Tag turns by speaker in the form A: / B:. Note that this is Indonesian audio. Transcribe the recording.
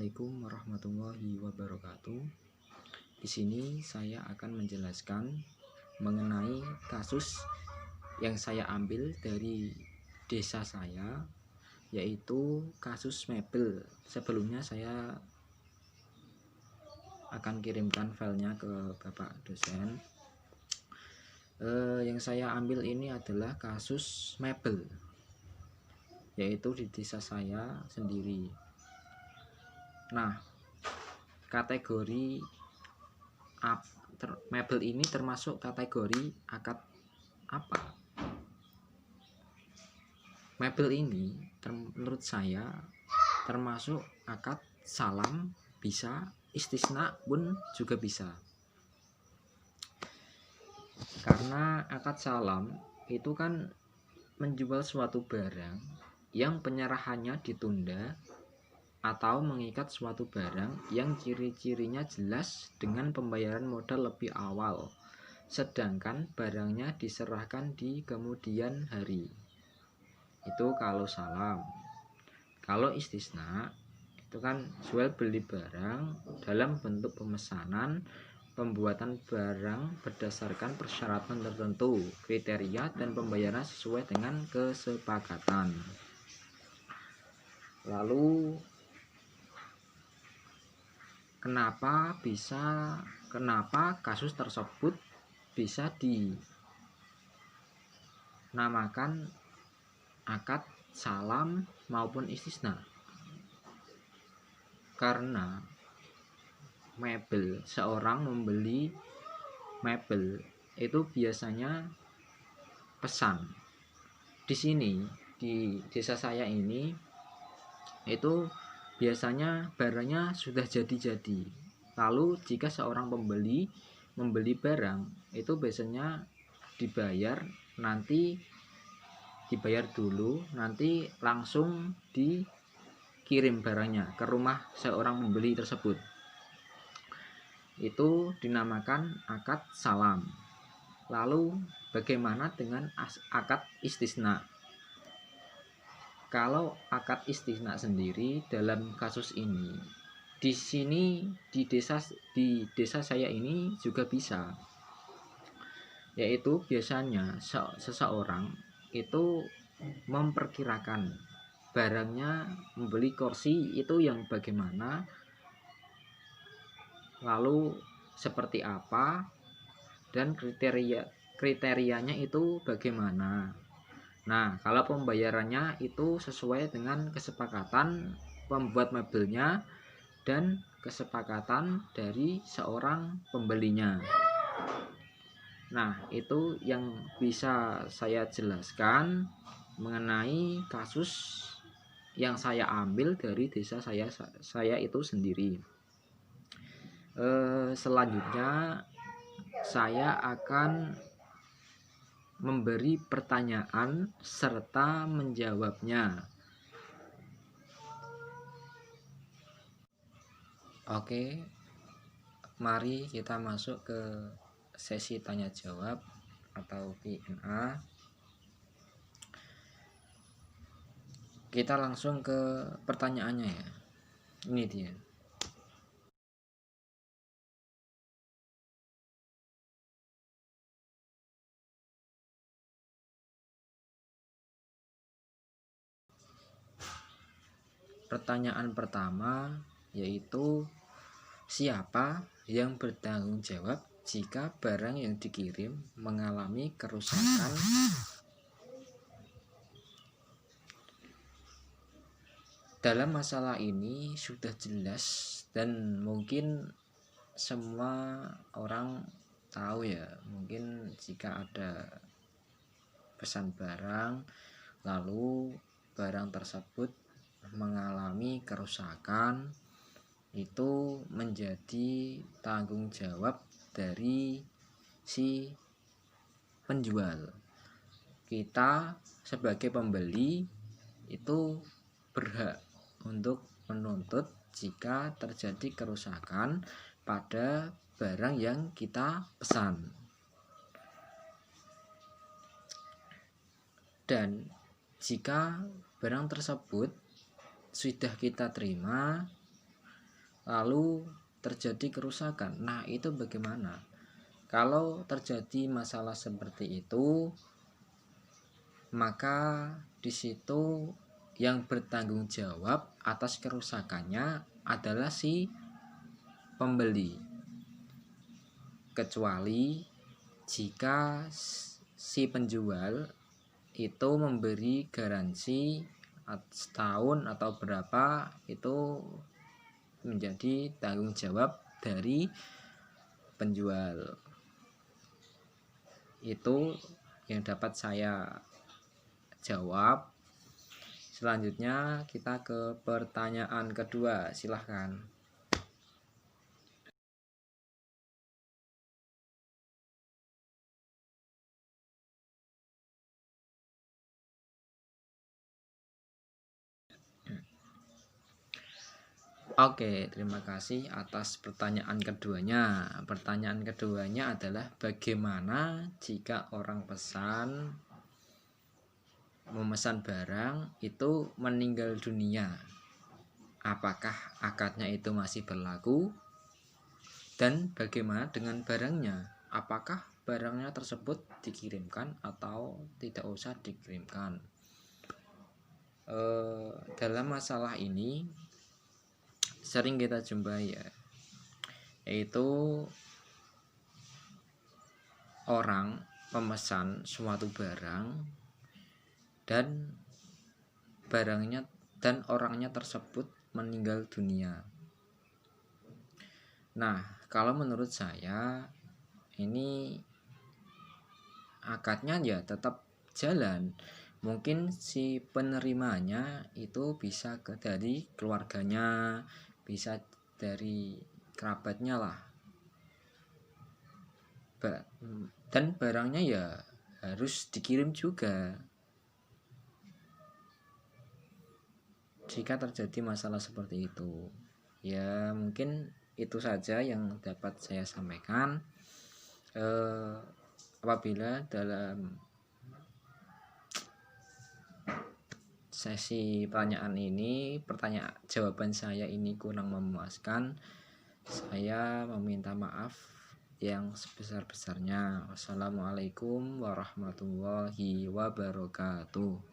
A: Assalamualaikum warahmatullahi wabarakatuh. Di sini saya akan menjelaskan mengenai kasus yang saya ambil dari desa saya, yaitu kasus mebel. Sebelumnya saya akan kirimkan filenya ke Bapak dosen. Yang saya ambil ini adalah kasus mebel, yaitu di desa saya sendiri. Nah, kategori mebel ini termasuk kategori akad apa? Mebel ini menurut saya termasuk akad salam, bisa istisna pun juga bisa. Karena akad salam itu kan menjual suatu barang yang penyerahannya ditunda atau mengikat suatu barang yang ciri-cirinya jelas dengan pembayaran modal lebih awal, sedangkan barangnya diserahkan di kemudian hari. Itu kalau salam. Kalau istisna itu kan jual beli barang dalam bentuk pemesanan, pembuatan barang berdasarkan persyaratan tertentu, kriteria dan pembayaran sesuai dengan kesepakatan. Lalu kenapa kasus tersebut bisa dinamakan akad salam maupun istisna? Karena seorang membeli mebel itu biasanya pesan. Di sini di desa saya ini itu biasanya barangnya sudah jadi. Lalu jika seorang pembeli membeli barang itu biasanya dibayar dulu, nanti langsung dikirim barangnya ke rumah seorang pembeli tersebut. Itu dinamakan akad salam. Lalu bagaimana dengan akad istisna? Kalau akad istisna sendiri dalam kasus ini, di sini di desa saya ini juga bisa, yaitu biasanya seseorang itu memperkirakan barangnya, membeli kursi itu yang bagaimana, lalu seperti apa, dan kriterianya itu bagaimana. Nah, kalau pembayarannya itu sesuai dengan kesepakatan pembuat mebelnya dan kesepakatan dari seorang pembelinya. Nah, itu yang bisa saya jelaskan mengenai kasus yang saya ambil dari desa saya itu sendiri. Selanjutnya saya akan memberi pertanyaan serta menjawabnya. Oke, mari kita masuk ke sesi tanya jawab atau Q&A. Kita langsung ke pertanyaannya ya. Ini dia. Pertanyaan pertama yaitu, siapa yang bertanggung jawab jika barang yang dikirim mengalami kerusakan? Dalam masalah ini sudah jelas dan mungkin semua orang tahu ya. Mungkin jika ada pesan barang lalu barang tersebut mengalami kerusakan, itu menjadi tanggung jawab dari si penjual. Kita sebagai pembeli itu berhak untuk menuntut jika terjadi kerusakan pada barang yang kita pesan. Dan jika barang tersebut sudah kita terima, lalu terjadi kerusakan. Nah, itu bagaimana? Kalau terjadi masalah seperti itu, maka di situ yang bertanggung jawab atas kerusakannya adalah si pembeli. Kecuali jika si penjual itu memberi garansi setahun atau berapa, itu menjadi tanggung jawab dari penjual. Itu yang dapat saya jawab. Selanjutnya kita ke pertanyaan kedua, silahkan. Oke, terima kasih atas pertanyaan keduanya. Pertanyaan keduanya adalah bagaimana jika orang memesan barang itu meninggal dunia? Apakah akadnya itu masih berlaku? Dan bagaimana dengan barangnya? Apakah barangnya tersebut dikirimkan atau tidak usah dikirimkan? Dalam masalah ini sering kita jumpai ya, yaitu orang memesan suatu barang dan barangnya dan orangnya tersebut meninggal dunia. Nah, kalau menurut saya ini akadnya ya tetap jalan. Mungkin si penerimanya itu bisa dari keluarganya, bisa dari kerabatnya lah. Dan barangnya ya harus dikirim juga. Jika terjadi masalah seperti itu, ya mungkin itu saja yang dapat saya sampaikan. Apabila dalam sesi pertanyaan ini, jawaban saya ini kurang memuaskan, saya meminta maaf yang sebesar-besarnya. Wassalamualaikum warahmatullahi wabarakatuh.